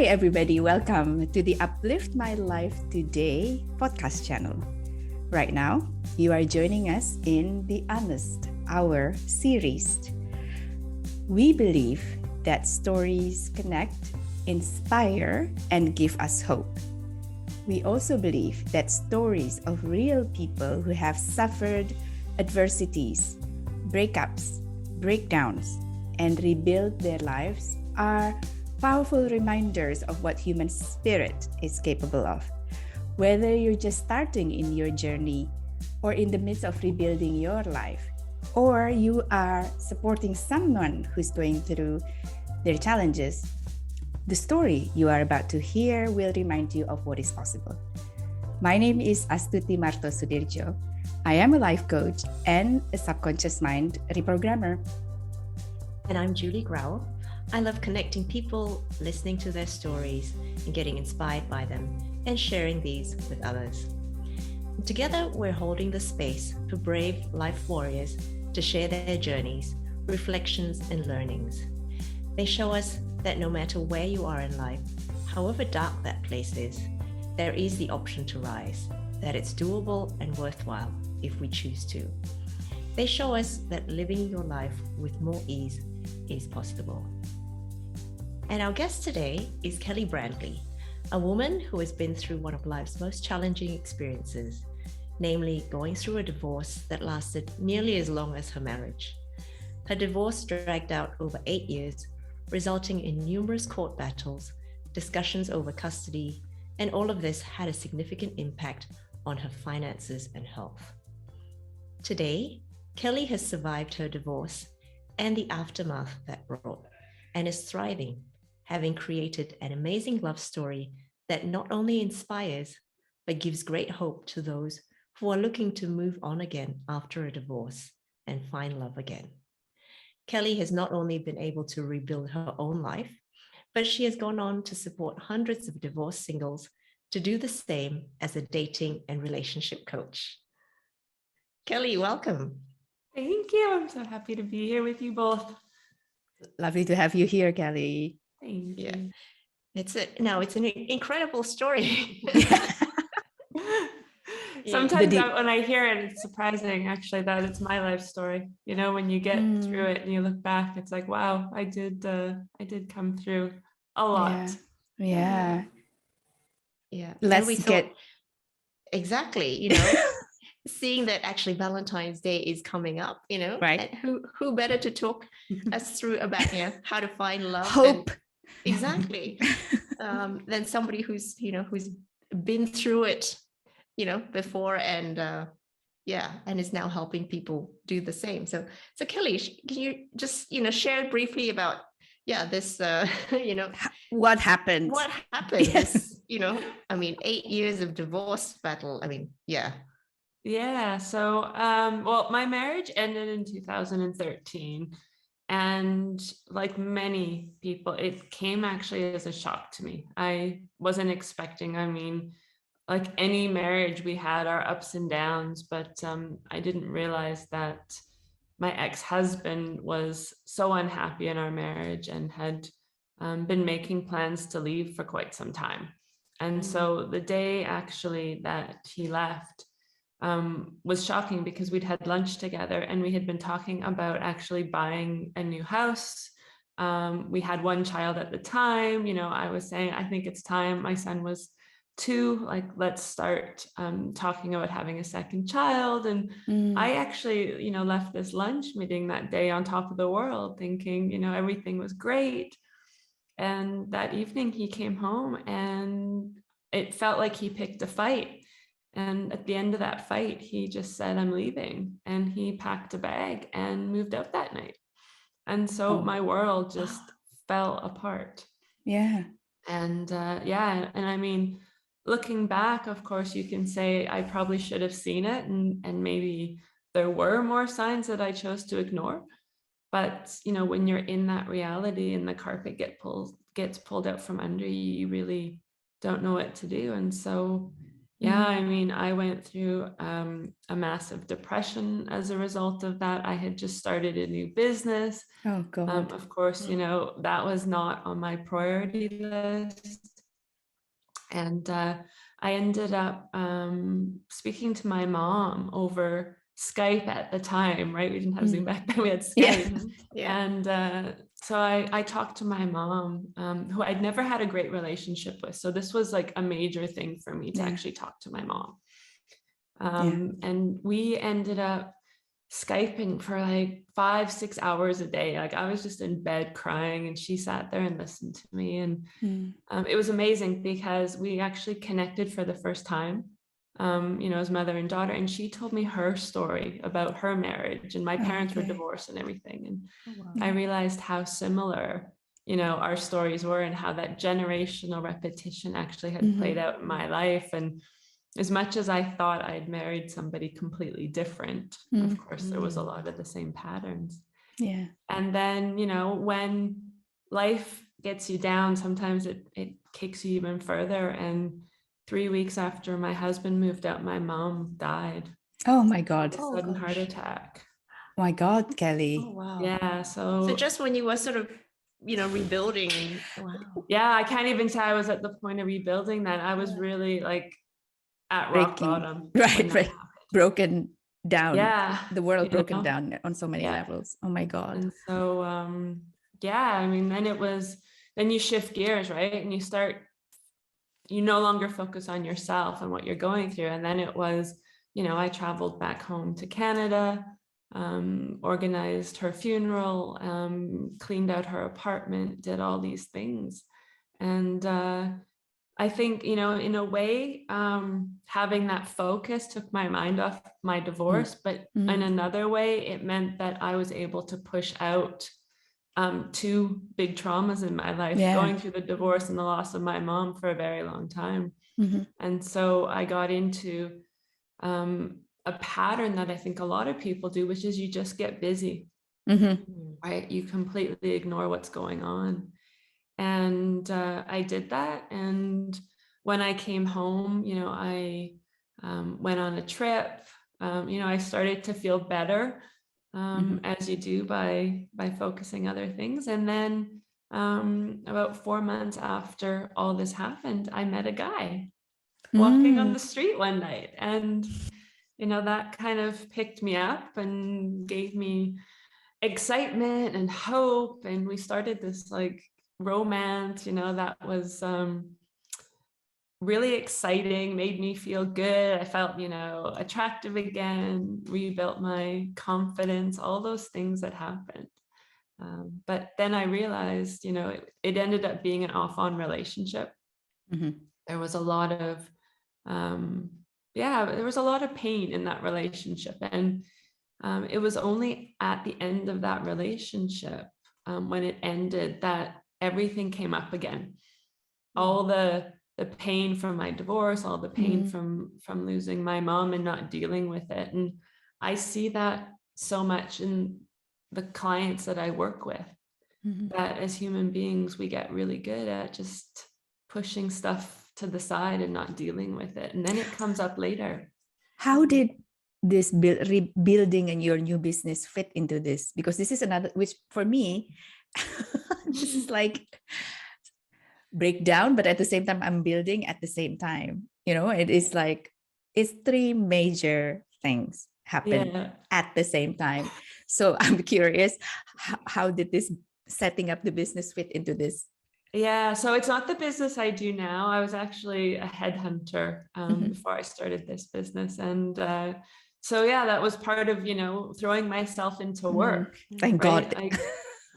Hi, everybody. Welcome to the Uplift My Life Today podcast channel. Right now, you are joining us in the Honest Hour series. We believe that stories connect, inspire, and give us hope. We also believe that stories of real people who have suffered adversities, breakups, breakdowns, and rebuilt their lives are powerful reminders of what human spirit is capable of. Whether you're just starting in your journey or in the midst of rebuilding your life, or you are supporting someone who's going through their challenges, the story you are about to hear will remind you of what is possible. My name is Astuti Marto Sudirjo. I am a life coach and a subconscious mind reprogrammer. And I'm Julie Grau. I love connecting people, listening to their stories, and getting inspired by them, and sharing these with others. Together, we're holding the space for brave life warriors to share their journeys, reflections, and learnings. They show us that no matter where you are in life, however dark that place is, there is the option to rise, that it's doable and worthwhile if we choose to. They show us that living your life with more ease is possible. And our guest today is Kelly Brändli, a woman who has been through one of life's most challenging experiences, namely going through a divorce that lasted nearly as long as her marriage. Her divorce dragged out over 8 years, resulting in numerous court battles, discussions over custody, and all of this had a significant impact on her finances and health. Today, Kelly has survived her divorce and the aftermath that brought, and is thriving, having created an amazing love story that not only inspires, but gives great hope to those who are looking to move on again after a divorce and find love again. Kelly has not only been able to rebuild her own life, but she has gone on to support hundreds of divorced singles to do the same as a dating and relationship coach. Kelly, welcome. Thank you. I'm so happy to be here with you both. Lovely to have you here, Kelly. Thank you. Yeah. It's an incredible story. Sometimes when I hear it, it's surprising actually that it's my life story. You know, when you get through it and you look back, it's like, wow, I did come through a lot. Yeah. Exactly, you know, seeing that actually Valentine's Day is coming up, you know, right? And who better to talk us through about how to find love, hope, exactly, than somebody who's been through it, before, and and is now helping people do the same. So Kelly, can you just share briefly about this what happened? This 8 years of divorce battle. So my marriage ended in 2013, and like many people, it came actually as a shock to me. I wasn't expecting. Like any marriage, we had our ups and downs, but I didn't realize that my ex-husband was so unhappy in our marriage and had been making plans to leave for quite some time. And so the day actually that he left was shocking, because we'd had lunch together and we had been talking about actually buying a new house. We had one child at the time. I was saying, I think it's time. My son was 2, like, let's start talking about having a second child. And I actually, left this lunch meeting that day on top of the world, thinking, everything was great. And that evening he came home and it felt like he picked a fight. And at the end of that fight, he just said, I'm leaving. And he packed a bag and moved out that night. And so my world just fell apart. Yeah. And and looking back, of course, you can say I probably should have seen it, and maybe there were more signs that I chose to ignore. But, when you're in that reality and the carpet gets pulled out from under you, you really don't know what to do. And so, Yeah, I mean, I went through a massive depression as a result of that. I had just started a new business. Oh God. Of course, you know, that was not on my priority list. And I ended up speaking to my mom over Skype at the time, right? We didn't have Zoom back then, we had Skype. Yeah. And so I talked to my mom, who I'd never had a great relationship with. So this was like a major thing for me to actually talk to my mom. And we ended up Skyping for like 5-6 hours a day. Like I was just in bed crying, and she sat there and listened to me. And it was amazing because we actually connected for the first time, you know, as mother and daughter. And she told me her story about her marriage, and my parents were divorced and everything. And I realized how similar, you know, our stories were, and how that generational repetition actually had played out in my life. And as much as I thought I'd married somebody completely different, of course, there was a lot of the same patterns. Yeah. And then, you know, when life gets you down, sometimes it kicks you even further. And 3 weeks after my husband moved out, my mom died. Oh my God. A sudden heart attack. Oh my God, Kelly. Oh, wow. Yeah. So just when you were sort of, you know, rebuilding. Wow. Yeah, I can't even say I was at the point of rebuilding that. I was really like at rock bottom. Right. Broken down. Yeah. The world broken down on so many levels. Oh my God. And so, yeah, I mean, then you shift gears, right? And you no longer focus on yourself and what you're going through. And then it was, you know, I traveled back home to Canada, organized her funeral, cleaned out her apartment, did all these things. And I think, you know, in a way, having that focus took my mind off my divorce, but in another way, it meant that I was able to push out 2 big traumas in my life, going through the divorce and the loss of my mom for a very long time. And so I got into a pattern that I think a lot of people do, which is you just get busy, right? You completely ignore what's going on. And I did that. And when I came home, you know, I went on a trip. You know, I started to feel better, as you do by focusing other things. And then about 4 months after all this happened, I met a guy walking on the street one night. And, you know, that kind of picked me up and gave me excitement and hope. And we started this like romance, you know, that was really exciting, made me feel good. I felt, you know, attractive again, rebuilt my confidence, all those things that happened. But then I realized, you know, it ended up being an off-on relationship. There was a lot of, there was a lot of pain in that relationship. And it was only at the end of that relationship, when it ended, that everything came up again. All the pain from my divorce, all the pain from losing my mom and not dealing with it. And I see that so much in the clients that I work with, that as human beings, we get really good at just pushing stuff to the side and not dealing with it. And then it comes up later. How did this rebuilding and your new business fit into this? Because this is another, which for me, this is like breakdown, but at the same time, I'm building at the same time. You know, it is like, it's 3 major things happen at the same time. So I'm curious, how did this setting up the business fit into this? Yeah, so it's not the business I do now. I was actually a headhunter before I started this business. And so, yeah, that was part of, you know, throwing myself into work. Thank God.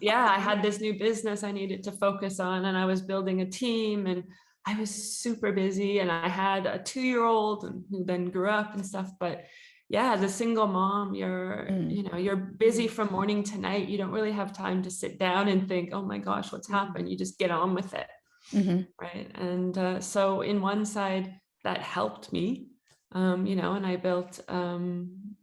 I had this new business I needed to focus on, and I was building a team, and I was super busy, and I had a 2-year-old who then grew up and stuff. But yeah, as a single mom, you're busy from morning to night. You don't really have time to sit down and think, oh my gosh, what's happened? You just get on with it. Right. And so in one side, that helped me, you know, and I built a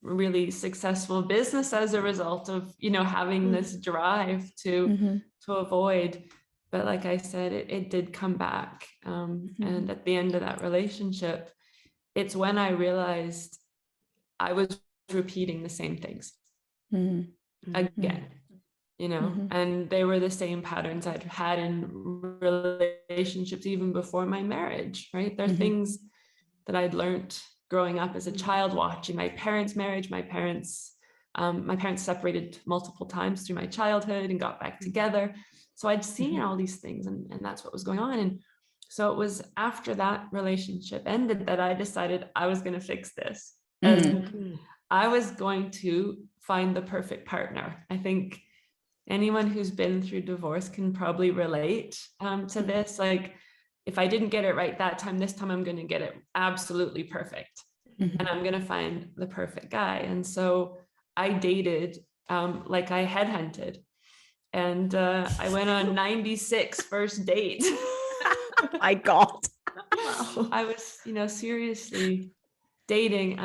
really successful business as a result of, you know, having this drive to avoid. But like I said, it did come back. And at the end of that relationship, it's when I realized I was repeating the same things again, you know, and they were the same patterns I'd had in relationships even before my marriage, right? There are things that I'd learned growing up as a child, watching my parents' marriage. My parents separated multiple times through my childhood and got back together. So I'd seen all these things, and that's what was going on. And so it was after that relationship ended that I decided I was going to fix this. And I was going to find the perfect partner. I think anyone who's been through divorce can probably relate to this. Like, if I didn't get it right that time, this time I'm going to get it absolutely perfect. And I'm going to find the perfect guy. And so I dated, like I headhunted. And I went on 96 first date. My God. I was, you know, seriously dating.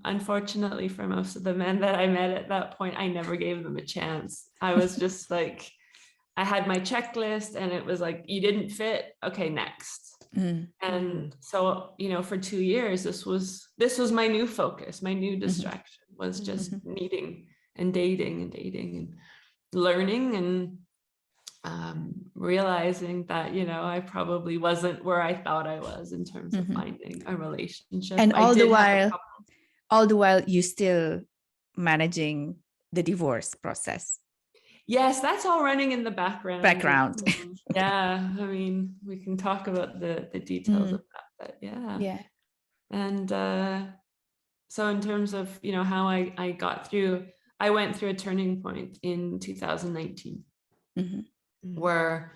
Unfortunately, for most of the men that I met at that point, I never gave them a chance. I was just like, I had my checklist and it was like, you didn't fit. Okay, next. And so, you know, for 2 years, this was my new focus. My new distraction was just meeting and dating and learning and realizing that, you know, I probably wasn't where I thought I was in terms of finding a relationship. And all the while you still managing the divorce process. Yes, that's all running in the background. Yeah, I mean, we can talk about the details of that, but yeah. And so in terms of, you know, how I got through, I went through a turning point in 2019 where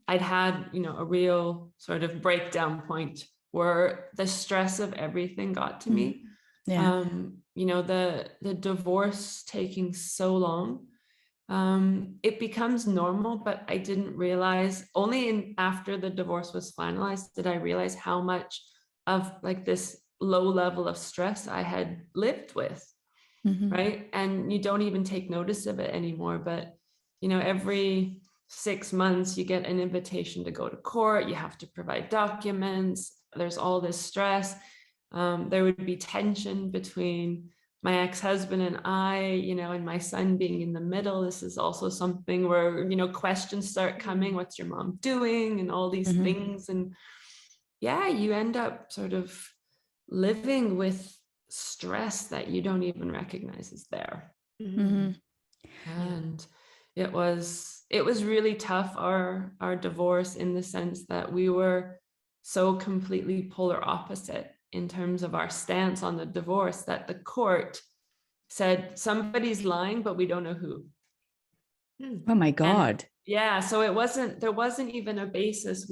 I'd had, you know, a real sort of breakdown point where the stress of everything got to me. You know, the divorce taking so long. It becomes normal, but I didn't realize, only after the divorce was finalized did I realize how much of like this low level of stress I had lived with, right? And you don't even take notice of it anymore. But, you know, every 6 months you get an invitation to go to court, you have to provide documents, there's all this stress. There would be tension between my ex-husband and I, you know, and my son being in the middle. This is also something where, you know, questions start coming. What's your mom doing? And all these things. And yeah, you end up sort of living with stress that you don't even recognize is there. And it was really tough, our divorce, in the sense that we were so completely polar opposite in terms of our stance on the divorce, that the court said somebody's lying, but we don't know who. Oh my God. And so there wasn't even a basis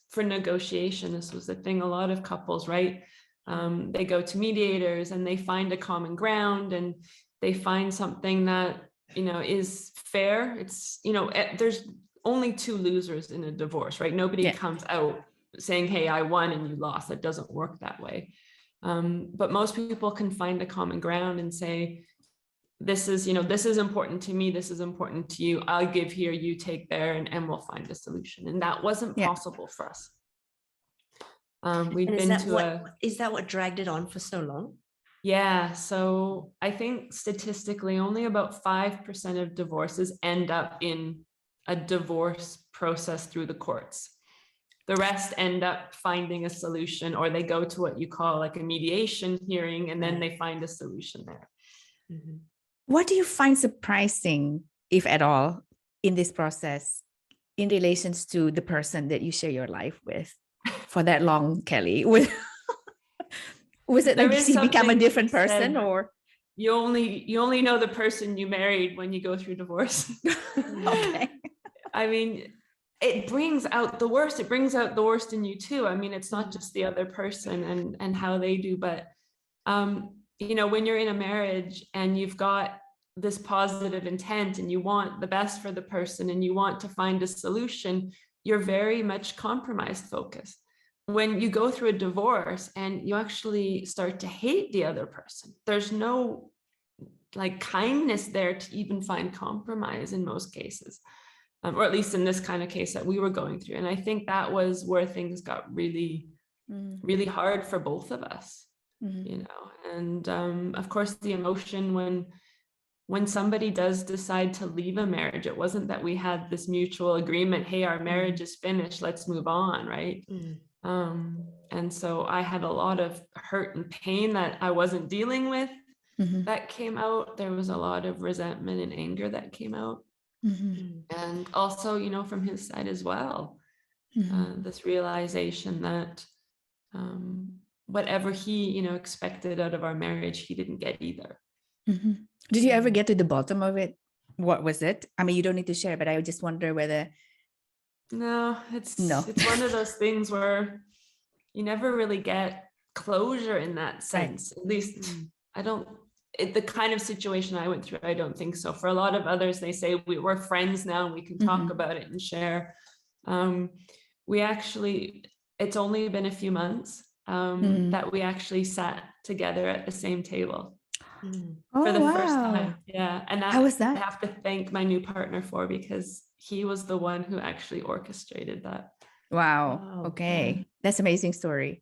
for negotiation. This was the thing, a lot of couples, right? They go to mediators and they find a common ground and they find something that, you know, is fair. It's, you know, there's only two losers in a divorce, right? Nobody comes out saying, hey, I won and you lost. It doesn't work that way. But most people can find a common ground and say, this is, you know, this is important to me, this is important to you, I'll give here, you take there, and we'll find a solution. And that wasn't possible for us. Is that what dragged it on for so long? Yeah, so I think statistically only about 5% of divorces end up in a divorce process through the courts. The rest end up finding a solution, or they go to what you call like a mediation hearing, and then they find a solution there. What do you find surprising, if at all, in this process in relations to the person that you share your life with for that long, Kelly? Was it like he become a different person, or you only know the person you married when you go through divorce? Okay. I mean, it brings out the worst. It brings out the worst in you too. I mean, it's not just the other person and how they do, but you know, when you're in a marriage and you've got this positive intent and you want the best for the person and you want to find a solution, you're very much compromise focused. When you go through a divorce and you actually start to hate the other person, there's no like kindness there to even find compromise in most cases, or at least in this kind of case that we were going through. And I think that was where things got really really hard for both of us, you know. And of course, the emotion when somebody does decide to leave a marriage, it wasn't that we had this mutual agreement, hey, our marriage is finished, let's move on, right? And so I had a lot of hurt and pain that I wasn't dealing with that came out. There was a lot of resentment and anger that came out. And also, you know, from his side as well, this realization that whatever he, you know, expected out of our marriage, he didn't get either. Did you ever get to the bottom of it? What was it? I mean, you don't need to share, but I just wonder whether. No, it's one of those things where you never really get closure in that sense. Right. At least I don't. The kind of situation I went through, I don't think so. For a lot of others, they say we're friends now and we can talk about it and share. We actually, it's only been a few months that we actually sat together at the same table for the first time. Yeah. And that, how was that? I have to thank my new partner for, because he was the one who actually orchestrated that. Wow. Okay. Yeah. That's an amazing story.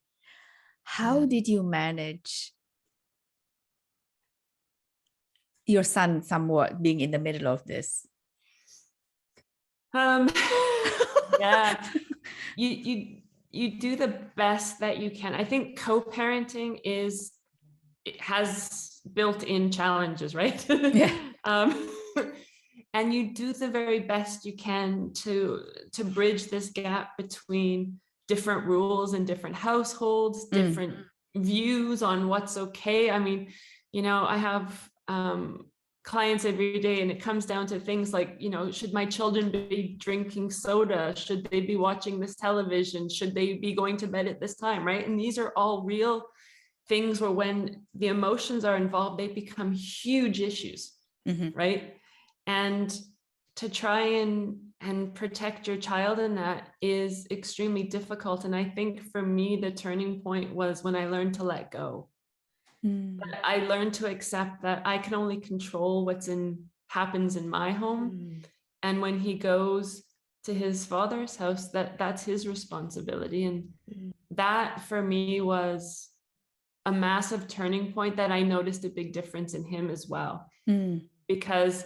How did you manage your son somewhat being in the middle of this? Yeah, you do the best that you can. I think co-parenting has built-in challenges, right? Yeah. And you do the very best you can to bridge this gap between different rules in different households, different views on what's okay. I mean, you know, I have clients every day, and it comes down to things like, you know, should my children be drinking soda? Should they be watching this television? Should they be going to bed at this time, right? And these are all real things where when the emotions are involved, they become huge issues, right? And to try and protect your child in that is extremely difficult. And I think for me, the turning point was when I learned to let go. I learned to accept that I can only control what's happens in my home. And when he goes to his father's house, that's his responsibility. And that for me was a massive turning point that I noticed a big difference in him as well. Because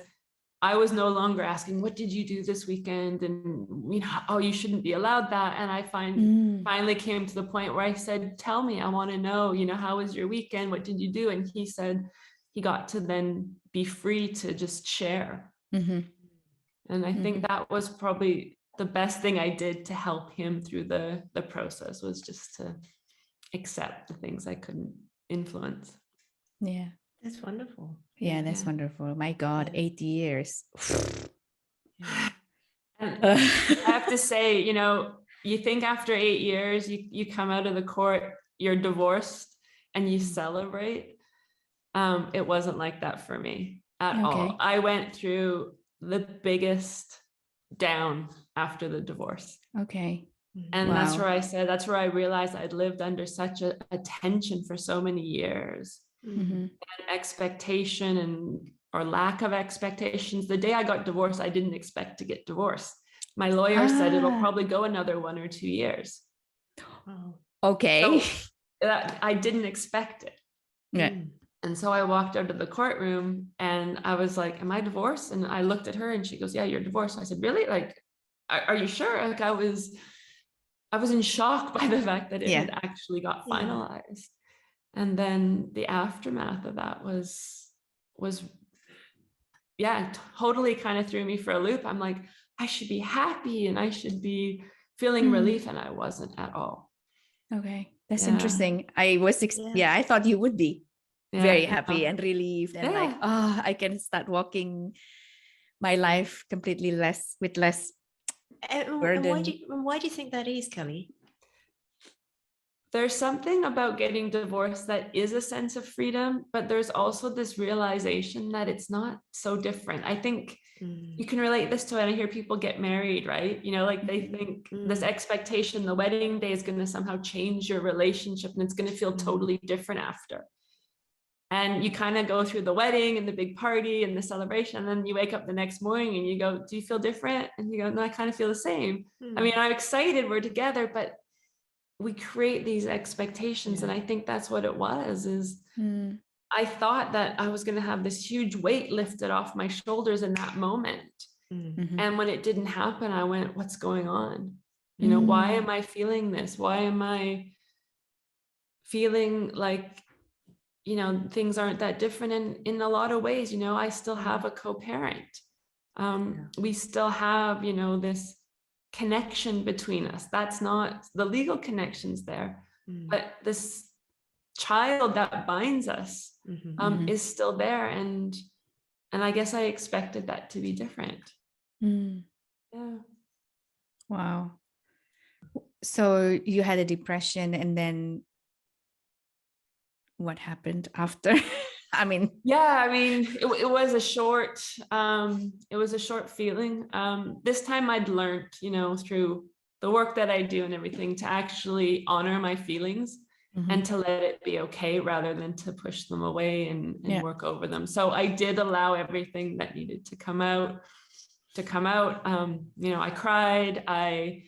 I was no longer asking, what did you do this weekend? And, you know, oh, you shouldn't be allowed that. And I finally came to the point where I said, tell me, I want to know, you know, how was your weekend? What did you do? And he said he got to then be free to just share. And I think that was probably the best thing I did to help him through the process, was just to accept the things I couldn't influence. Yeah. That's wonderful. Yeah, that's wonderful. My God, 8 years. And I have to say, you know, you think after 8 years, you come out of the court, you're divorced, and you celebrate. It wasn't like that for me at all. I went through the biggest down after the divorce. Okay. And that's where I realized I'd lived under such a tension for so many years. And expectation or lack of expectations. The day I got divorced, I didn't expect to get divorced. My lawyer said it'll probably go another 1 or 2 years. Okay. So I didn't expect it. Yeah. And so I walked out of the courtroom and I was like, am I divorced? And I looked at her and she goes, yeah, you're divorced. I said, really? Like, are you sure? Like I was in shock by the fact that it had actually got finalized. And then the aftermath of that was totally kind of threw me for a loop. I'm like, I should be happy and I should be feeling relief, and I wasn't at all. Okay, that's interesting. I thought you would be very happy and relieved and like, I can start walking my life completely with less burden. And why do you think that is, Kelly? There's something about getting divorced that is a sense of freedom, but there's also this realization that it's not so different. I think you can relate this to when I hear people get married, right? You know, like they think this expectation, the wedding day is going to somehow change your relationship and it's going to feel totally different after. And you kind of go through the wedding and the big party and the celebration, and then you wake up the next morning and you go, do you feel different? And you go, no, I kind of feel the same. I mean, I'm excited, we're together, but we create these expectations. And I think that's what it was, is I thought that I was going to have this huge weight lifted off my shoulders in that moment. And when it didn't happen, I went, what's going on? You know, why am I feeling this? Why am I feeling like, you know, things aren't that different? And in a lot of ways, you know, I still have a co-parent. We still have, you know, this connection between us. That's not the legal connections there, but this child that binds us is still there. And I guess I expected that to be different. Yeah. Wow. So you had a depression, and then what happened after? I mean, it was a short, feeling. This time I'd learned, you know, through the work that I do and everything, to actually honor my feelings and to let it be okay, rather than to push them away and work over them. So I did allow everything that needed to come out. You know, I cried. I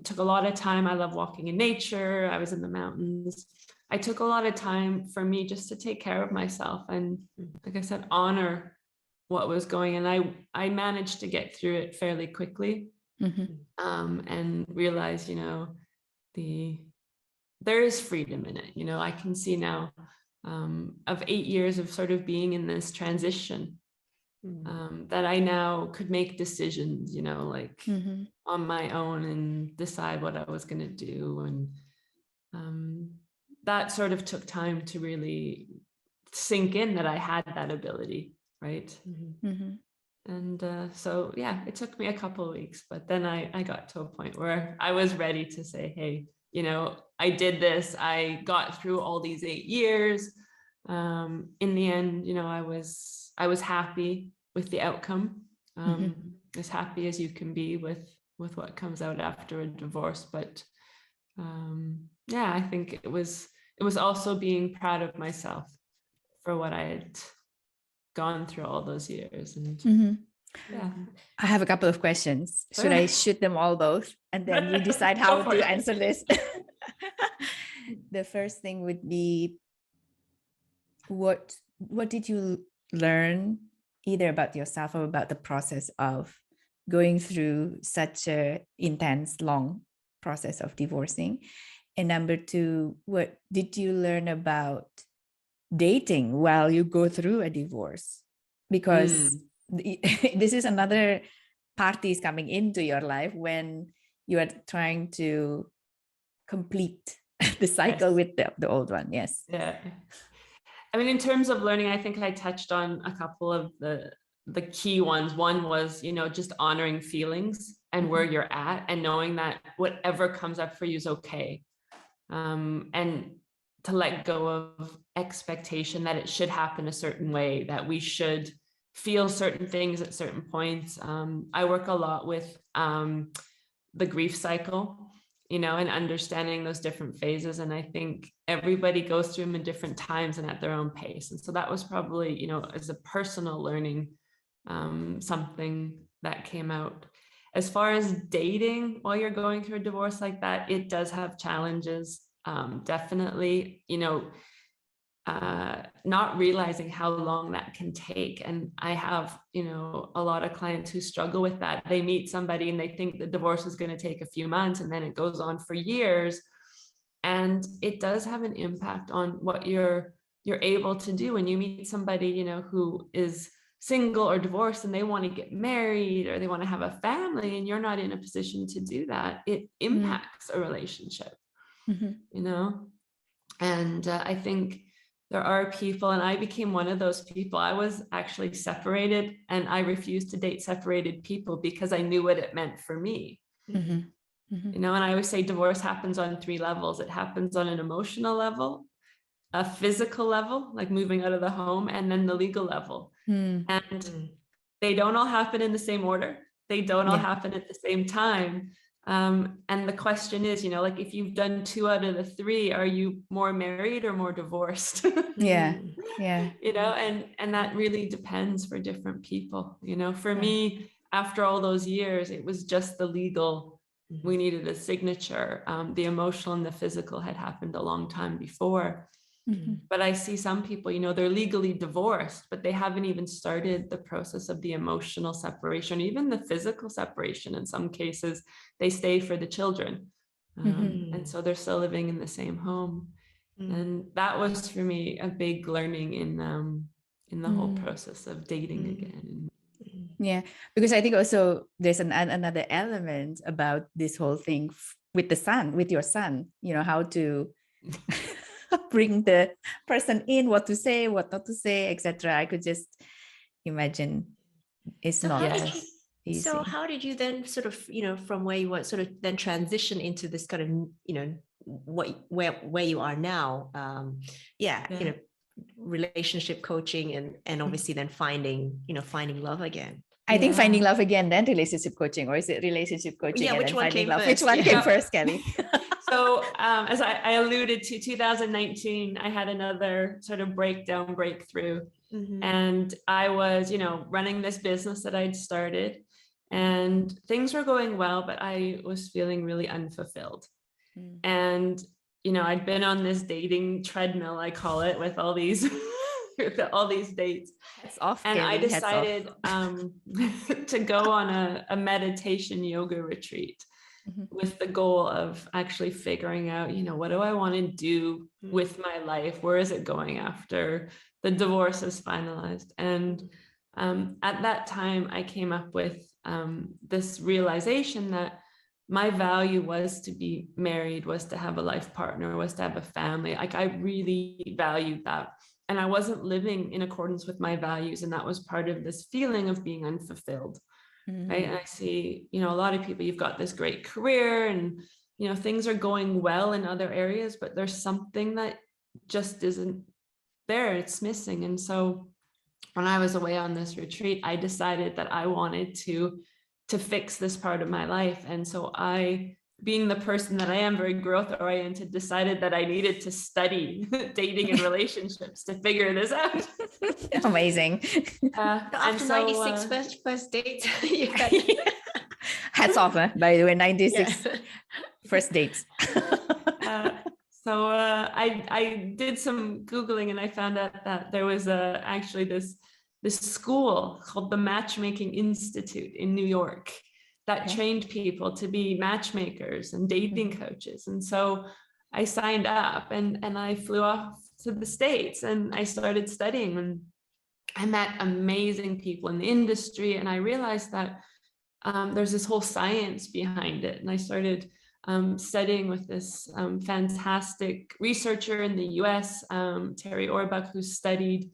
took a lot of time. I love walking in nature. I was in the mountains. I took a lot of time for me just to take care of myself and, like I said, honor what was going on. I managed to get through it fairly quickly, and realize, you know, there is freedom in it. You know, I can see now, of 8 years of sort of being in this transition, that I now could make decisions, you know, like on my own, and decide what I was going to do. And that sort of took time to really sink in, that I had that ability, right? And so, yeah, it took me a couple of weeks, but then I got to a point where I was ready to say, hey, you know, I did this. I got through all these 8 years. In the end, you know, I was happy with the outcome, as happy as you can be with what comes out after a divorce. But yeah, I think it was also being proud of myself for what I had gone through all those years. And yeah, I have a couple of questions. Should I shoot them all both, and then you decide how to answer this? The first thing would be, what did you learn, either about yourself or about the process of going through such a intense, long process of divorcing? And number two, what did you learn about dating while you go through a divorce? Because this is another party is coming into your life when you are trying to complete the cycle with the old one. Yes. Yeah. I mean, in terms of learning, I think I touched on a couple of the key ones. One was, you know, just honoring feelings and where you're at, and knowing that whatever comes up for you is okay. And to let go of expectation that it should happen a certain way, that we should feel certain things at certain points. I work a lot with the grief cycle, you know, and understanding those different phases. And I think everybody goes through them in different times and at their own pace. And so that was probably, you know, as a personal learning, something that came out. As far as dating while you're going through a divorce like that, it does have challenges. Definitely, you know, not realizing how long that can take. And I have, you know, a lot of clients who struggle with that. They meet somebody and they think the divorce is going to take a few months, and then it goes on for years. And it does have an impact on what you're able to do when you meet somebody, you know, who is single or divorced and they want to get married or they want to have a family, and you're not in a position to do that. It impacts a relationship, you know? And I think there are people, and I became one of those people. I was actually separated, and I refused to date separated people because I knew what it meant for me. You know, and I always say divorce happens on 3 levels. It happens on an emotional level, a physical level, like moving out of the home, and then the legal level. And they don't all happen in the same order. They don't all happen at the same time. And the question is, you know, like, if you've done 2 out of the 3, are you more married or more divorced? Yeah. You know, and that really depends for different people. You know, for me, after all those years, it was just the legal we needed a signature. The emotional and the physical had happened a long time before. But I see some people, they're legally divorced, but they haven't even started the process of the emotional separation, even the physical separation. In some cases, they stay for the children. And so they're still living in the same home. And that was for me a big learning in the whole process of dating again. Yeah, because I think also there's another element about this whole thing with your son, how to bring the person in, what to say, what not to say, etc. I could just imagine it's So not easy. So how did you then sort of, from where you were, sort of then transition into this kind of, where you are now? Relationship coaching and obviously then finding love again. I think finding love again, then relationship coaching, or is it relationship coaching and then finding love? Which one came first, Kelly? So as I alluded to, 2019, I had another sort of breakthrough. And I was, running this business that I'd started, and things were going well, but I was feeling really unfulfilled. And, I'd been on this dating treadmill, I call it, with all these dates. It's off, and Kelly. I decided to go on a meditation yoga retreat with the goal of actually figuring out, what do I want to do with my life? Where is it going after the divorce is finalized? And at that time, I came up with this realization that my value was to be married, was to have a life partner, was to have a family. Like, I really valued that. And I wasn't living in accordance with my values. And that was part of this feeling of being unfulfilled. Right. And I see, a lot of people, you've got this great career and, things are going well in other areas, but there's something that just isn't there. It's missing. And so when I was away on this retreat, I decided that I wanted to fix this part of my life. And so I, being the person that I am, very growth oriented, decided that I needed to study dating and relationships to figure this out. Amazing. After 96 first dates, hats off, by the way, 96 first dates. So I did some Googling and I found out that there was actually this school called the Matchmaking Institute in New York that trained people to be matchmakers and dating coaches. And so I signed up and I flew off to the States and I started studying, and I met amazing people in the industry. And I realized that there's this whole science behind it. And I started studying with this fantastic researcher in the US, Terry Orbuck, who studied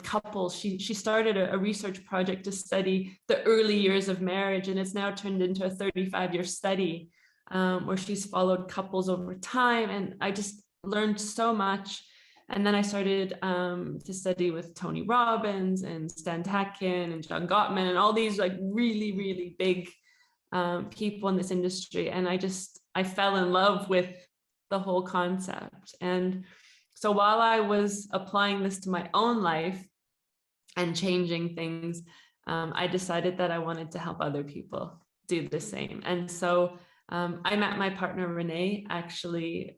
couples. She started a research project to study the early years of marriage, and it's now turned into a 35-year study where she's followed couples over time. And I just learned so much. And then I started to study with Tony Robbins and Stan Tatkin and John Gottman and all these like really, really big people in this industry. And I fell in love with the whole concept. And so while I was applying this to my own life and changing things, I decided that I wanted to help other people do the same. And so I met my partner, Renee, actually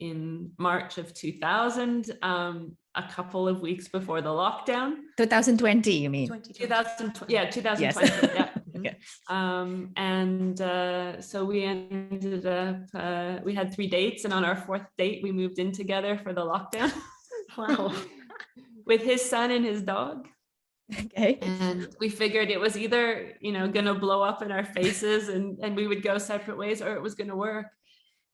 in March of 2000, a couple of weeks before the lockdown. 2020, you mean? 2020. Yeah, 2020. Yes. Yeah. Okay. So we ended up, we had 3 dates, and on our 4th date, we moved in together for the lockdown. Wow. With his son and his dog. Okay. And we figured it was either, gonna blow up in our faces and we would go separate ways, or it was gonna work.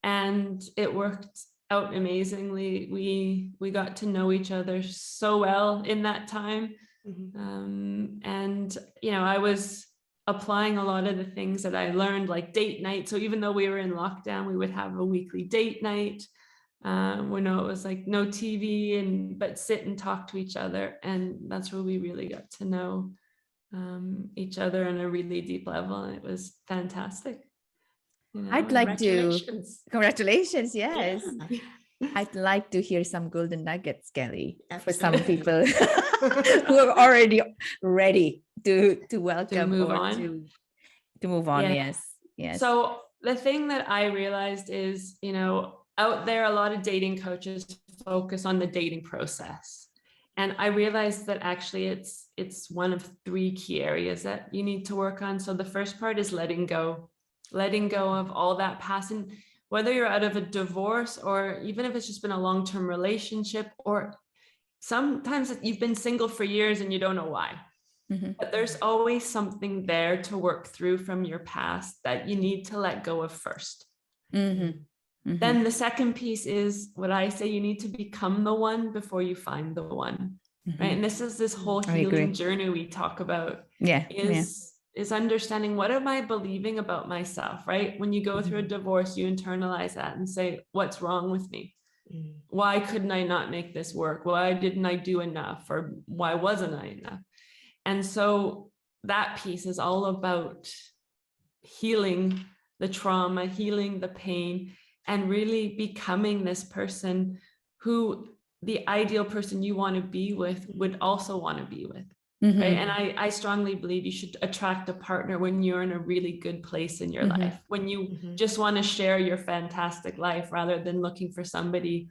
And it worked out amazingly. We got to know each other so well in that time. And I was applying a lot of the things that I learned, like date night. So even though we were in lockdown, we would have a weekly date night. It was like no TV, but sit and talk to each other. And that's where we really got to know each other on a really deep level. And it was fantastic. I'd like to, congratulations, yes. Yeah. I'd like to hear some golden nuggets, Kelly, for some people who are already ready to welcome to move or on. to move on. Yes. So the thing that I realized is, out there, a lot of dating coaches focus on the dating process. And I realized that actually it's one of 3 key areas that you need to work on. So the first part is letting go of all that past. And whether you're out of a divorce, or even if it's just been a long-term relationship, or sometimes you've been single for years and you don't know why. But there's always something there to work through from your past that you need to let go of first. Then the second piece is what I say, you need to become the one before you find the one, right? And this is this whole healing journey we talk about, is understanding, what am I believing about myself, right? When you go through a divorce, you internalize that and say, what's wrong with me? Why couldn't I not make this work? Why didn't I do enough? Or why wasn't I enough? And so that piece is all about healing the trauma, healing the pain, and really becoming this person who the ideal person you want to be with would also want to be with. Right. And I strongly believe you should attract a partner when you're in a really good place in your life, when you just want to share your fantastic life, rather than looking for somebody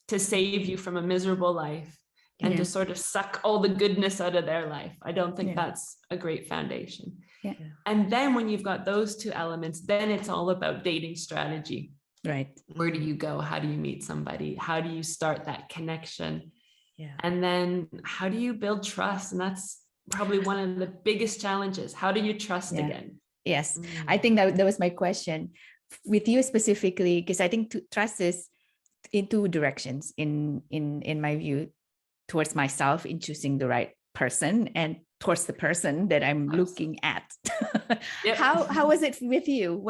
to save you from a miserable life and to sort of suck all the goodness out of their life. I don't think that's a great foundation. And then when you've got those 2 elements, then it's all about dating strategy. Right. Where do you go? How do you meet somebody? How do you start that connection? And then how do you build trust? And that's probably one of the biggest challenges. How do you trust again? Yes. I think that was my question with you specifically, because I think trust is in 2 directions in my view, towards myself in choosing the right person, and towards the person that I'm looking at. How was it with you?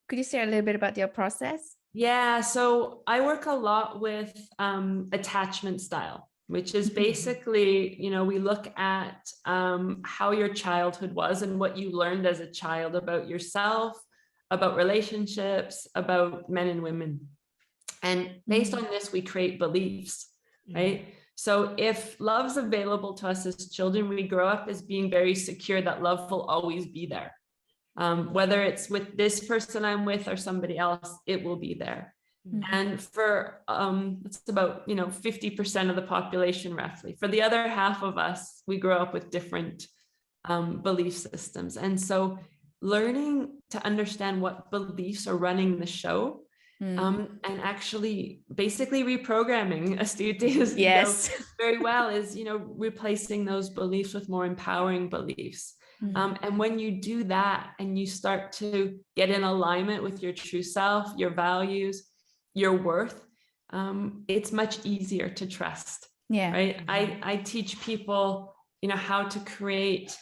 Could you share a little bit about your process? Yeah, so I work a lot with attachment style, which is basically, we look at how your childhood was and what you learned as a child about yourself, about relationships, about men and women. And based on this, we create beliefs, right? So if love's available to us as children, we grow up as being very secure that love will always be there. Whether it's with this person I'm with or somebody else, it will be there. And for it's about 50% of the population roughly. For the other half of us, we grow up with different belief systems. And so learning to understand what beliefs are running the show, and actually basically reprogramming, Astute is very well, is replacing those beliefs with more empowering beliefs. And when you do that and you start to get in alignment with your true self, your values, your worth, it's much easier to trust. Right. I teach people, how to create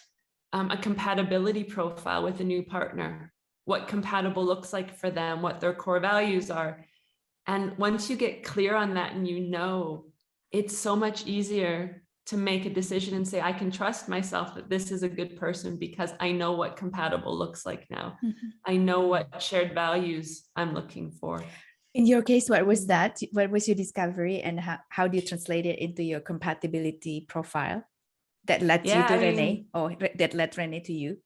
a compatibility profile with a new partner, what compatible looks like for them, what their core values are. And once you get clear on that and it's so much easier to make a decision and say, I can trust myself that this is a good person because I know what compatible looks like now. I know what shared values I'm looking for. In your case, what was that? What was your discovery, and how do you translate it into your compatibility profile that led you to Renee, or that led Renee to you?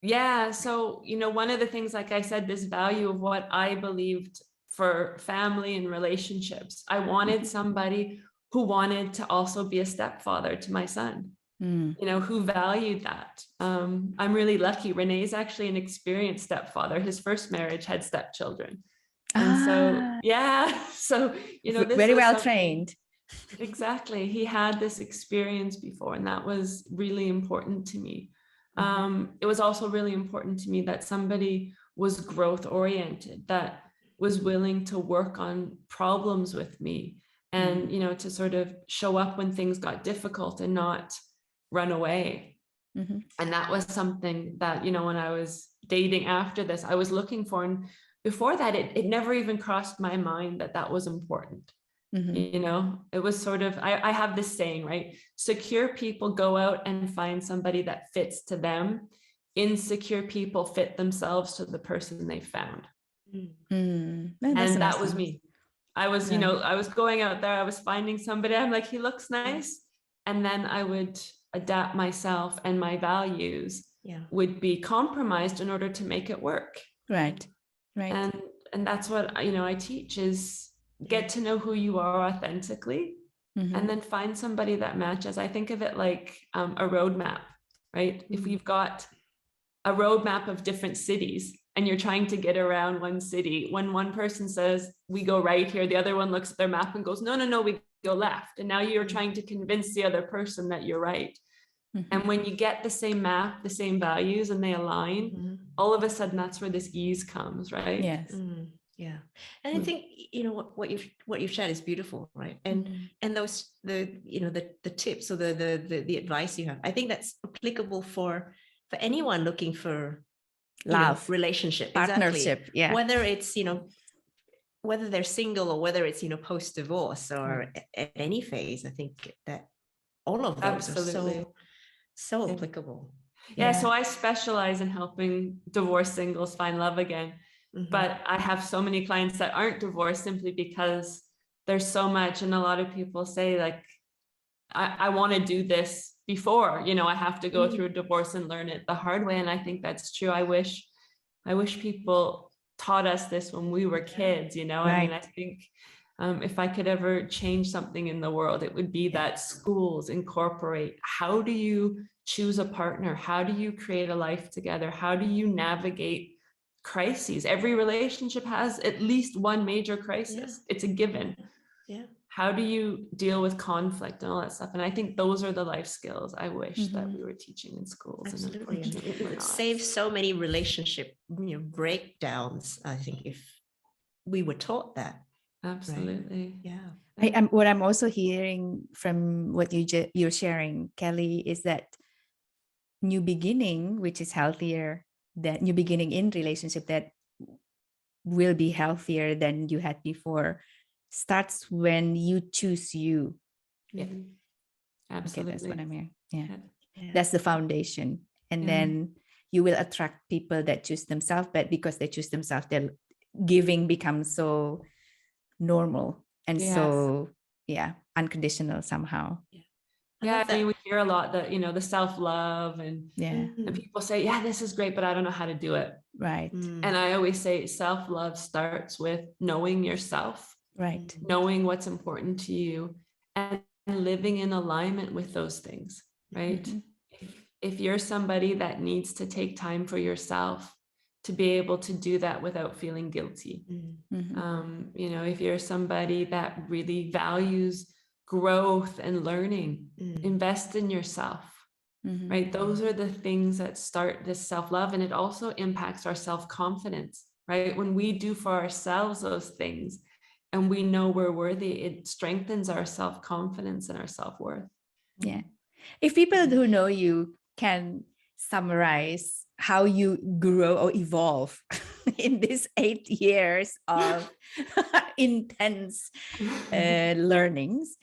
Yeah. So, one of the things, like I said, this value of what I believed for family and relationships, I wanted somebody who wanted to also be a stepfather to my son, who valued that. I'm really lucky. Renee's actually an experienced stepfather. His first marriage had stepchildren. And so this very well trained. Exactly. He had this experience before, and that was really important to me. It was also really important to me that somebody was growth oriented, that was willing to work on problems with me, and to sort of show up when things got difficult and not run away. And that was something that when I was dating after this, I was looking for. And before that, it never even crossed my mind that was important. It was sort of, I have this saying, right? Secure people go out and find somebody that fits to them. Insecure people fit themselves to the person they found. And that was me. I was, I was going out there, I was finding somebody, I'm like, he looks nice. And then I would adapt myself, and my values would be compromised in order to make it work. Right. Right. And that's what I teach is get to know who you are authentically, and then find somebody that matches. I think of it like a roadmap, right? If we've got a roadmap of different cities and you're trying to get around one city, when one person says we go right here, the other one looks at their map and goes, no, we go left. And now you're trying to convince the other person that you're right. And when you get the same map, the same values, and they align, all of a sudden that's where this ease comes, right? Yes. Yeah. And I think, what you've shared is beautiful, right? And those, the tips or the advice you have, I think that's applicable for anyone looking for love, relationship, partnership. exactly. Yeah. Whether it's, whether they're single or whether it's, post-divorce or at any phase, I think that all of those Absolutely. are so applicable. Yeah. So I specialize in helping divorced singles find love again. But I have so many clients that aren't divorced simply because there's so much. And a lot of people say, like, I want to do this before, I have to go through a divorce and learn it the hard way. And I think that's true. I wish people taught us this when we were kids, Right. I mean, I think if I could ever change something in the world, it would be that schools incorporate, how do you choose a partner? How do you create a life together? How do you navigate crises? Every relationship has at least one major crisis. It's a given. Yeah. How do you deal with conflict and all that stuff? And I think those are the life skills I wish that we were teaching in schools. Absolutely. And unfortunately, it would save so many relationship breakdowns, I think, if we were taught that. Absolutely. Right? Yeah. What I'm also hearing from what you're sharing, Kelly, is that new beginning, which is healthier, that new beginning in relationship that will be healthier than you had before, starts when you choose you. Yeah. Absolutely. Okay, that's what I'm hearing. Yeah. Yeah. That's the foundation. And then you will attract people that choose themselves, but because they choose themselves, their giving becomes so normal and so unconditional somehow. Yeah, I mean, we hear a lot that, the self-love and people say, yeah, this is great, but I don't know how to do it. Right. And I always say self-love starts with knowing yourself, right? Knowing what's important to you and living in alignment with those things, right? If you're somebody that needs to take time for yourself, to be able to do that without feeling guilty. If you're somebody that really values growth and learning, invest in yourself, right? Those are the things that start this self-love, and it also impacts our self-confidence, right? When we do for ourselves those things and we know we're worthy, it strengthens our self-confidence and our self-worth. Yeah. If people who know you can summarize how you grow or evolve in these 8 years of intense learnings,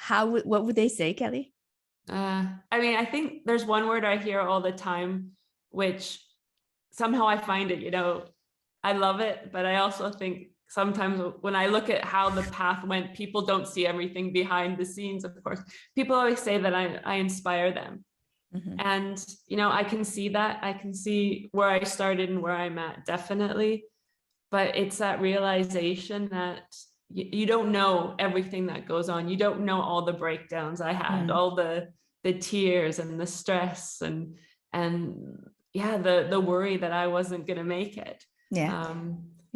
what would they say, Kelly? I mean, I think there's one word I hear all the time, which somehow I find it, I love it, but I also think sometimes when I look at how the path went, people don't see everything behind the scenes. Of course, people always say that I inspire them. And, I can see that. I can see where I started and where I'm at, definitely. But it's that realization that you don't know everything that goes on. You don't know all the breakdowns I had, all the tears and the stress and the worry that I wasn't going to make it.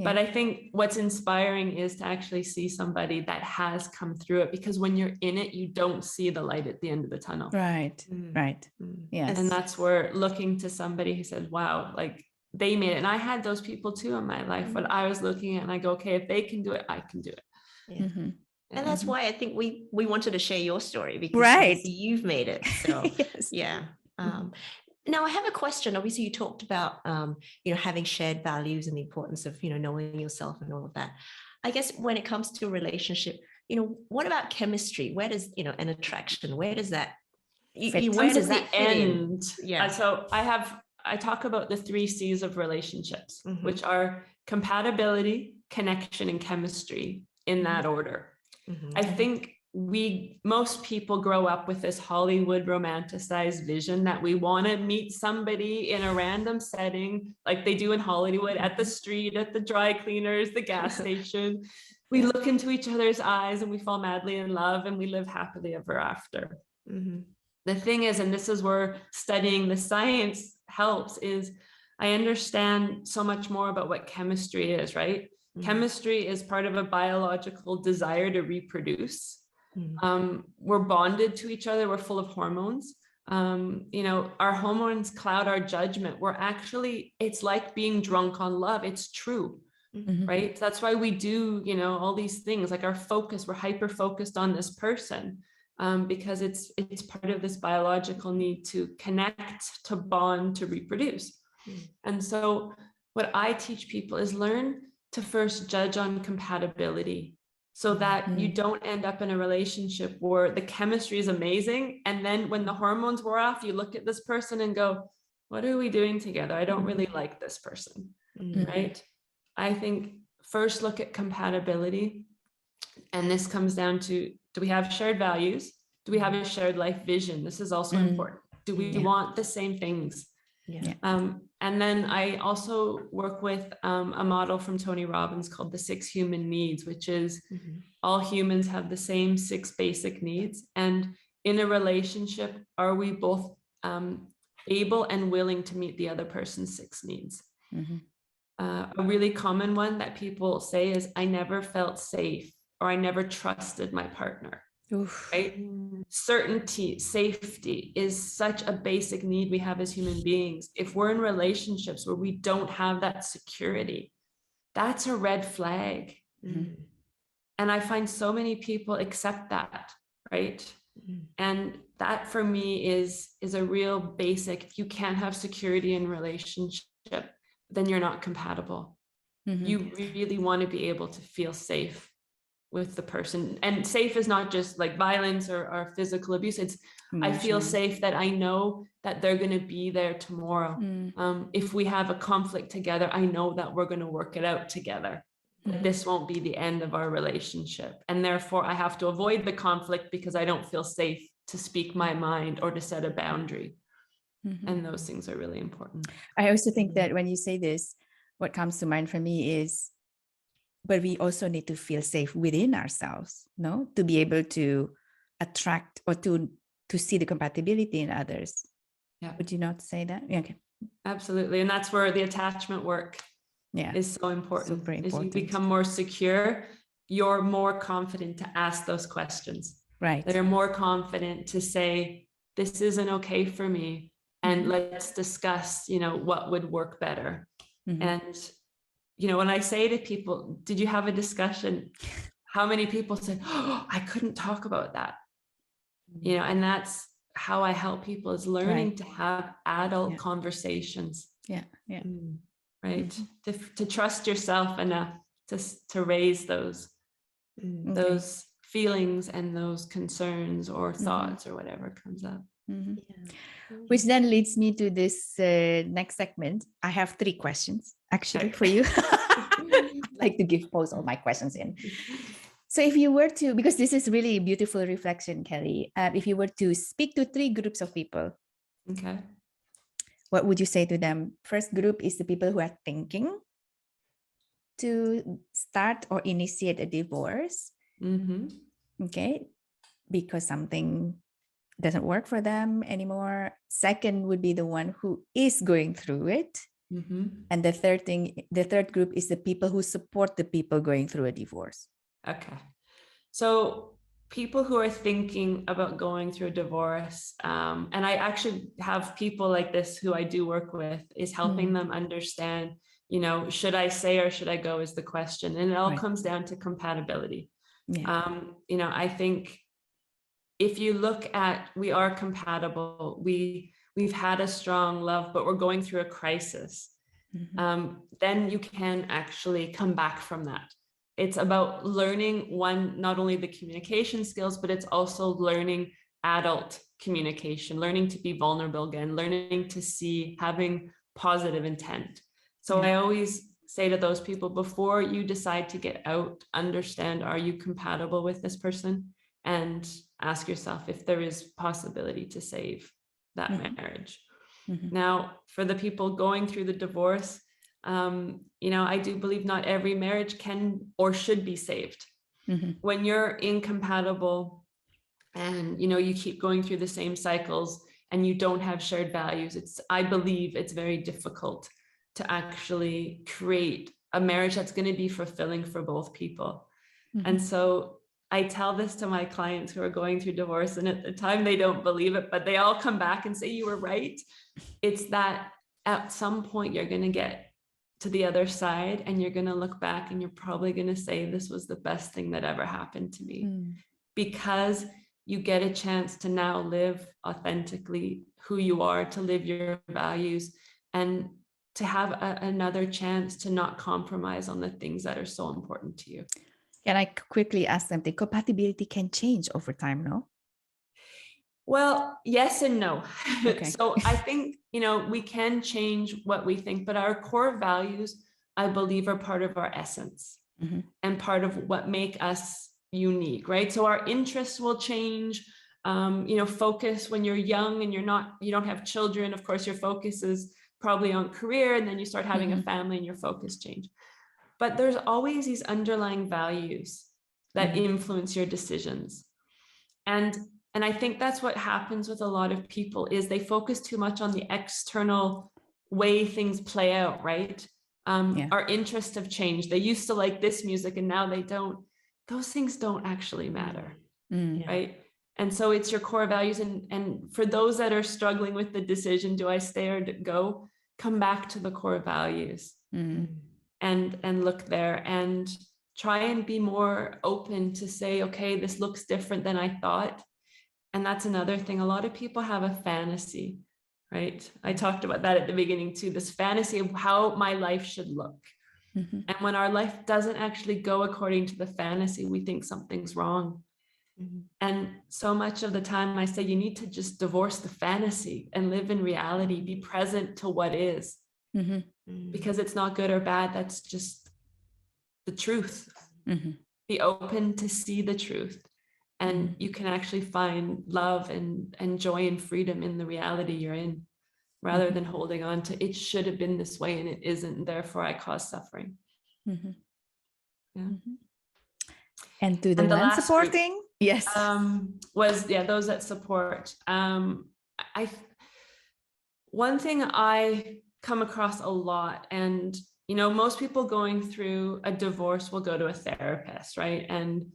But I think what's inspiring is to actually see somebody that has come through it, because when you're in it, you don't see the light at the end of the tunnel. Right. Yes. And that's where looking to somebody who says, wow, like they made it. And I had those people too in my life, but I was looking at it and I go, okay, if they can do it, I can do it. And that's why I think we wanted to share your story, because you've made it. So Now I have a question. Obviously you talked about, having shared values and the importance of, knowing yourself and all of that. I guess when it comes to a relationship, what about chemistry? Where does, an attraction, where does that, where does that end? Yeah. So I talk about the 3 C's of relationships, which are compatibility, connection, and chemistry, in that order. I think most people grow up with this Hollywood romanticized vision that we want to meet somebody in a random setting, like they do in Hollywood, at the street, at the dry cleaners, the gas station. We look into each other's eyes and we fall madly in love and we live happily ever after. Mm-hmm. The thing is, and this is where studying the science helps, is I understand so much more about what chemistry is, right? Mm-hmm. Chemistry is part of a biological desire to reproduce. Mm-hmm. We're bonded to each other. We're full of hormones. Our hormones cloud our judgment. It's like being drunk on love. It's true. Mm-hmm. Right? That's why we do, all these things, like our focus, we're hyper focused on this person, because it's part of this biological need to connect, to bond, to reproduce. Mm-hmm. And so what I teach people is learn to first judge on compatibility, so that you don't end up in a relationship where the chemistry is amazing. And then when the hormones were off, you look at this person and go, what are we doing together? I don't really like this person, right? I think first look at compatibility. And this comes down to, do we have shared values? Do we have a shared life vision? This is also important. Do we want the same things? Yeah. And then I also work with a model from Tony Robbins called the 6 human needs, which is all humans have the same 6 basic needs. And in a relationship, are we both able and willing to meet the other person's 6 needs? Mm-hmm. A really common one that people say is, I never felt safe, or I never trusted my partner. Oof. Right? Certainty, safety is such a basic need we have as human beings. If we're in relationships where we don't have that security, that's a red flag. Mm-hmm. And I find so many people accept that, right? Mm-hmm. And that for me is a real basic. If you can't have security in a relationship, then you're not compatible. Mm-hmm. You really want to be able to feel safe with the person. And safe is not just like violence or physical abuse. It's I feel safe that I know that they're going to be there tomorrow. If we have a conflict together, I know that we're going to work it out together. This won't be the end of our relationship. And therefore I have to avoid the conflict because I don't feel safe to speak my mind or to set a boundary. Mm-hmm. And those things are really important. I also think that when you say this, what comes to mind for me is, but we also need to feel safe within ourselves, no? To be able to attract or to see the compatibility in others. Yeah. Would you not say that? Yeah, okay. Absolutely. And that's where the attachment work is so important. Super important. As you become more secure, you're more confident to ask those questions. Right. They're more confident to say, this isn't okay for me. And let's discuss, what would work better. Mm-hmm. And when I say to people, did you have a discussion? How many people said, oh, I couldn't talk about that. And that's how I help people, is learning to have adult conversations. Yeah. Yeah. Right. To trust yourself enough to raise those feelings and those concerns or thoughts or whatever comes up. Mm-hmm. Yeah. Which then leads me to this next segment. I have 3 questions actually for you. I like to pose all my questions in. So if you were to, because this is really a beautiful reflection, Kelly, if you were to speak to 3 groups of people, okay, what would you say to them? First group is the people who are thinking to start or initiate a divorce. Mm-hmm. Okay, because something doesn't work for them anymore. Second would be the one who is going through it. Mm-hmm. And the third group is the people who support the people going through a divorce. Okay. So people who are thinking about going through a divorce, and I actually have people like this who I do work with, is helping them understand, should I say or should I go is the question. And it all comes down to compatibility. Yeah. I think if you look at, we are compatible, we've had a strong love, but we're going through a crisis, then you can actually come back from that. It's about learning not only the communication skills, but it's also learning adult communication, learning to be vulnerable again, learning to see, having positive intent. So I always say to those people, before you decide to get out, understand, are you compatible with this person? and ask yourself if there is possibility to save that marriage. Now, for the people going through the divorce, I do believe not every marriage can or should be saved. When you're incompatible and, you keep going through the same cycles and you don't have shared values, I believe it's very difficult to actually create a marriage that's going to be fulfilling for both people. And so I tell this to my clients who are going through divorce, and at the time they don't believe it, but they all come back and say, you were right. It's that at some point you're going to get to the other side and you're going to look back and you're probably going to say, this was the best thing that ever happened to me, because you get a chance to now live authentically who you are, to live your values, and to have another chance to not compromise on the things that are so important to you. Can I quickly ask them, the compatibility can change over time, no? Well, yes and no. Okay. So I think, we can change what we think, but our core values, I believe, are part of our essence and part of what make us unique, right? So our interests will change. Focus when you're young and you don't have children. Of course, your focus is probably on career, and then you start having a family and your focus change. But there's always these underlying values that influence your decisions. And I think that's what happens with a lot of people, is they focus too much on the external way things play out, right? Our interests have changed. They used to like this music and now they don't. Those things don't actually matter, right? And so it's your core values. And for those that are struggling with the decision, do I stay or go? Come back to the core values and look there and try and be more open to say, okay, this looks different than I thought. And that's another thing. A lot of people have a fantasy, right? I talked about that at the beginning too, this fantasy of how my life should look. And when our life doesn't actually go according to the fantasy, we think something's wrong. And so much of the time I say, you need to just divorce the fantasy and live in reality, be present to what is, because it's not good or bad. That's just the truth. Be open to see the truth. And you can actually find love and joy and freedom in the reality you're in, rather than holding on to, it should have been this way and it isn't, and therefore I cause suffering. And to the one supporting, group, yes, was those that support. One thing I come across a lot, and most people going through a divorce will go to a therapist, right? And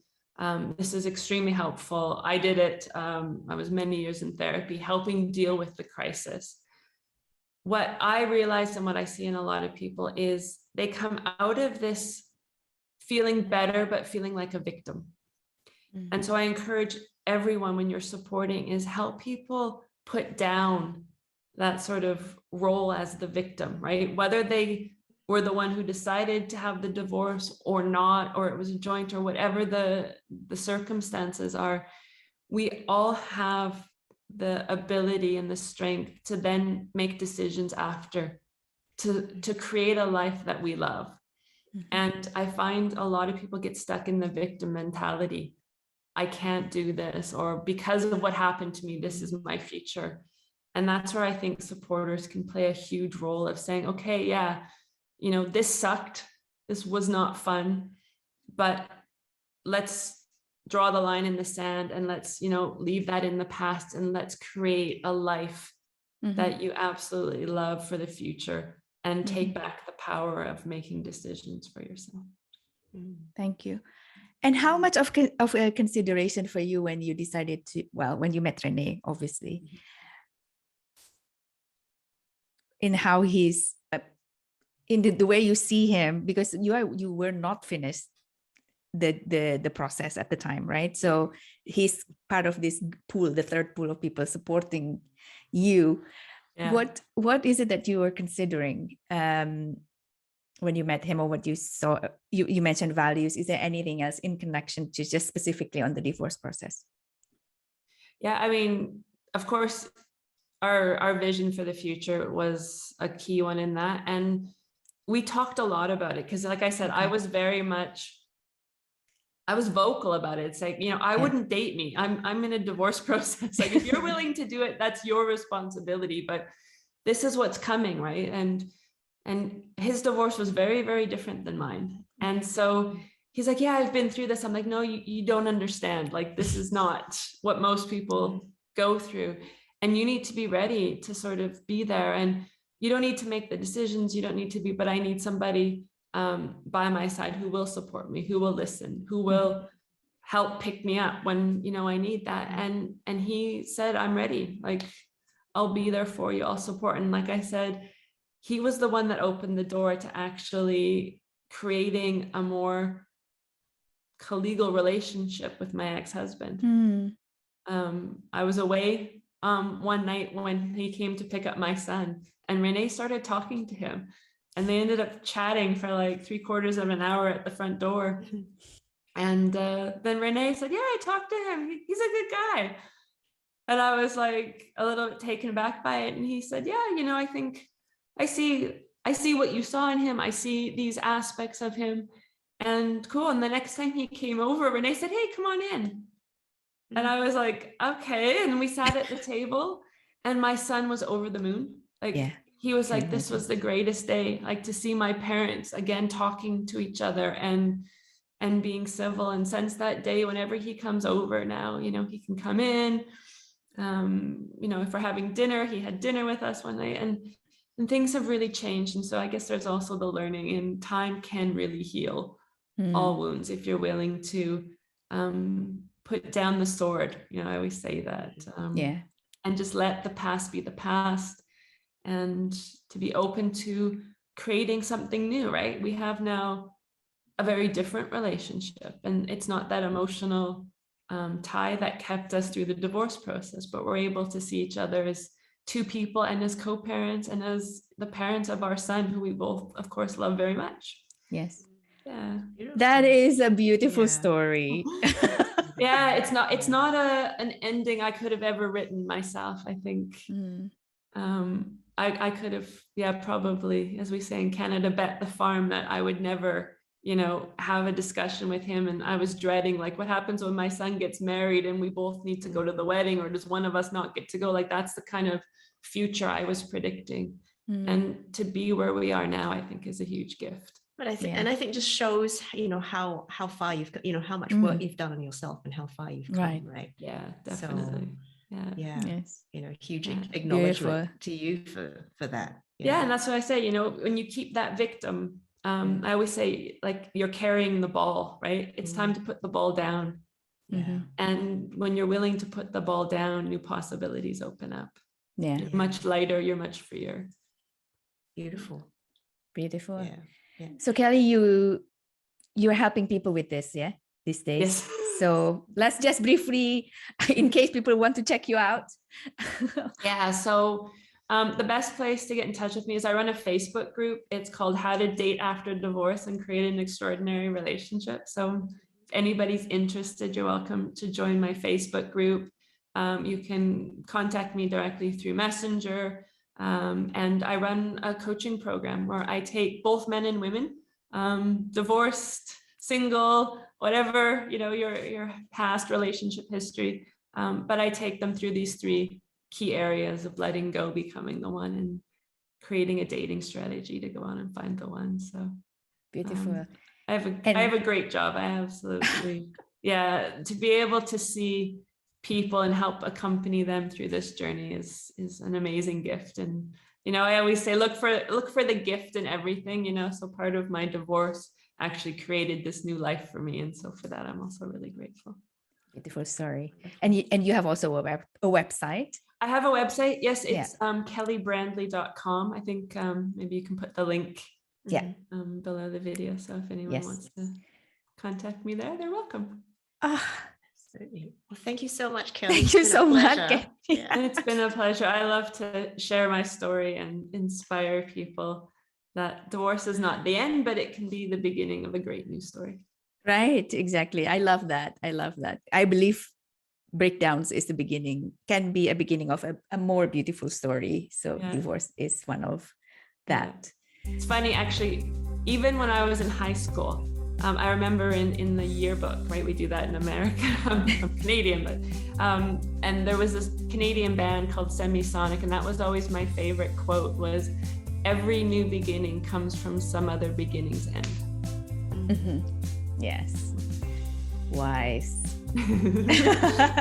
this is extremely helpful. I did it. I was many years in therapy, helping deal with the crisis. What I realized and what I see in a lot of people is they come out of this feeling better, but feeling like a victim. And so I encourage everyone, when you're supporting, is help people put down that sort of role as the victim, right? Whether they were the one who decided to have the divorce or not, or it was a joint, or whatever the circumstances are, we all have the ability and the strength to then make decisions after, to create a life that we love. And I find a lot of people get stuck in the victim mentality. I can't do this, or because of what happened to me, this is my future. And that's where I think supporters can play a huge role of saying, okay, this sucked. This was not fun, but let's draw the line in the sand and let's, leave that in the past, and let's create a life that you absolutely love for the future, and take back the power of making decisions for yourself. Thank you. And how much of a consideration for you when you decided to, when you met Renee, obviously, in how he's, in the way you see him, because you were not finished the process at the time, right? So he's part of this pool, the third pool of people supporting you. Yeah. What is it that you were considering when you met him, or what you saw? You mentioned values. Is there anything else in connection to just specifically on the divorce process? Yeah, I mean, of course, our vision for the future was a key one in that. And we talked a lot about it because, like I said, I was very much I was vocal about it. It's like, I wouldn't date me. I'm in a divorce process. Like, if you're willing to do it, that's your responsibility. But this is what's coming, right? And his divorce was very, very different than mine. And so he's like, yeah, I've been through this. I'm like, no, you don't understand. Like, this is not what most people go through. And you need to be ready to sort of be there. And you don't need to make the decisions. You don't need to be, but I need somebody by my side who will support me, who will listen, who will help pick me up when, I need that. And he said, I'm ready. Like, I'll be there for you. I'll support. And like I said, he was the one that opened the door to actually creating a more collegial relationship with my ex-husband. I was away one night when he came to pick up my son, and Renee started talking to him, and they ended up chatting for like 3/4 of an hour at the front door. And then Renee said, yeah, I talked to him. He's a good guy. And I was like a little bit taken aback by it. And he said, yeah, I think I see what you saw in him. I see these aspects of him, and cool. And the next time he came over, Renee said, hey, come on in. And I was like, okay. And we sat at the table, and my son was over the moon. Like, he was like, this was the greatest day, like, to see my parents again talking to each other and being civil. And since that day, whenever he comes over now, he can come in. If we're having dinner, he had dinner with us one night, and things have really changed. And so I guess there's also the learning, and time can really heal all wounds if you're willing to put down the sword. I always say that. And just let the past be the past, and to be open to creating something new, right? We have now a very different relationship, and it's not that emotional tie that kept us through the divorce process, but we're able to see each other as two people, and as co-parents, and as the parents of our son, who we both, of course, love very much. Yes. Yeah. That is a beautiful story. Yeah, it's not an ending I could have ever written myself. I think I could have, probably, as we say in Canada, bet the farm that I would never, have a discussion with him. And I was dreading, like, what happens when my son gets married and we both need to go to the wedding, or does one of us not get to go? Like, that's the kind of future I was predicting. And to be where we are now, I think, is a huge gift. But I think, and I think just shows, how far you've, how much work you've done on yourself and how far you've come, right? Yeah, definitely. So, yes. Huge acknowledgement to you for that. Yeah, and that's what I say, when you keep that victim, I always say, like, you're carrying the ball, right? It's time to put the ball down. And when you're willing to put the ball down, new possibilities open up. You're much lighter, you're much freer. Beautiful. Yeah. So Kelly, you're helping people with this, these days. Yes. So let's just briefly, in case people want to check you out. So the best place to get in touch with me is I run a Facebook group. It's called How to Date After Divorce and Create an Extraordinary Relationship. So if anybody's interested, you're welcome to join my Facebook group. You can contact me directly through Messenger. And I run a coaching program where I take both men and women, divorced, single, whatever, your past relationship history. But I take them through these 3 key areas of letting go, becoming the one, and creating a dating strategy to go on and find the one. So beautiful. I have a great job. I absolutely, to be able to see people and help accompany them through this journey is an amazing gift. And I always say, look for the gift in everything. So part of my divorce actually created this new life for me, and so for that I'm also really grateful. Beautiful story. And you have also a website. I have a website. Yes, it's kellybrändli.com. I think maybe you can put the link below the video, so if anyone wants to contact me there, they're welcome. Absolutely. Well, thank you so much, Kelly. Thank you so much. It's been a pleasure. I love to share my story and inspire people that divorce is not the end, but it can be the beginning of a great new story. Right, exactly. I love that. I believe breakdowns is the beginning, can be a beginning of a more beautiful story. So divorce is one of that. It's funny, actually, even when I was in high school, I remember in the yearbook, right? We do that in America. I'm Canadian, but and there was this Canadian band called Semisonic, and that was always my favorite quote was, "Every new beginning comes from some other beginning's end." Mm-hmm. Yes. Wise.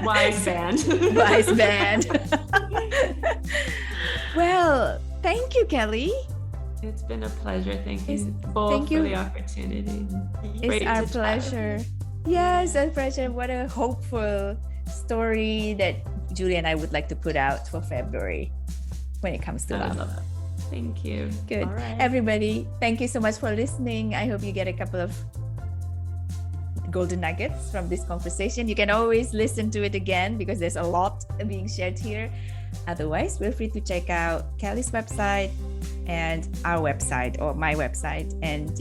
Wise band. Wise band. Well, thank you, Kelly. It's been a pleasure. Thank you both for the opportunity. It's our pleasure. Yes, our pleasure. What a hopeful story that Julie and I would like to put out for February when it comes to love. Thank you. Good. Right. Everybody, thank you so much for listening. I hope you get a couple of golden nuggets from this conversation. You can always listen to it again because there's a lot being shared here. Otherwise, feel free to check out Kelly's website and our website or my website, and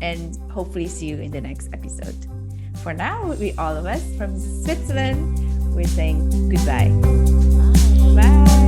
and hopefully see you in the next episode. For now, we all of us from Switzerland, we're saying goodbye. Bye. Bye.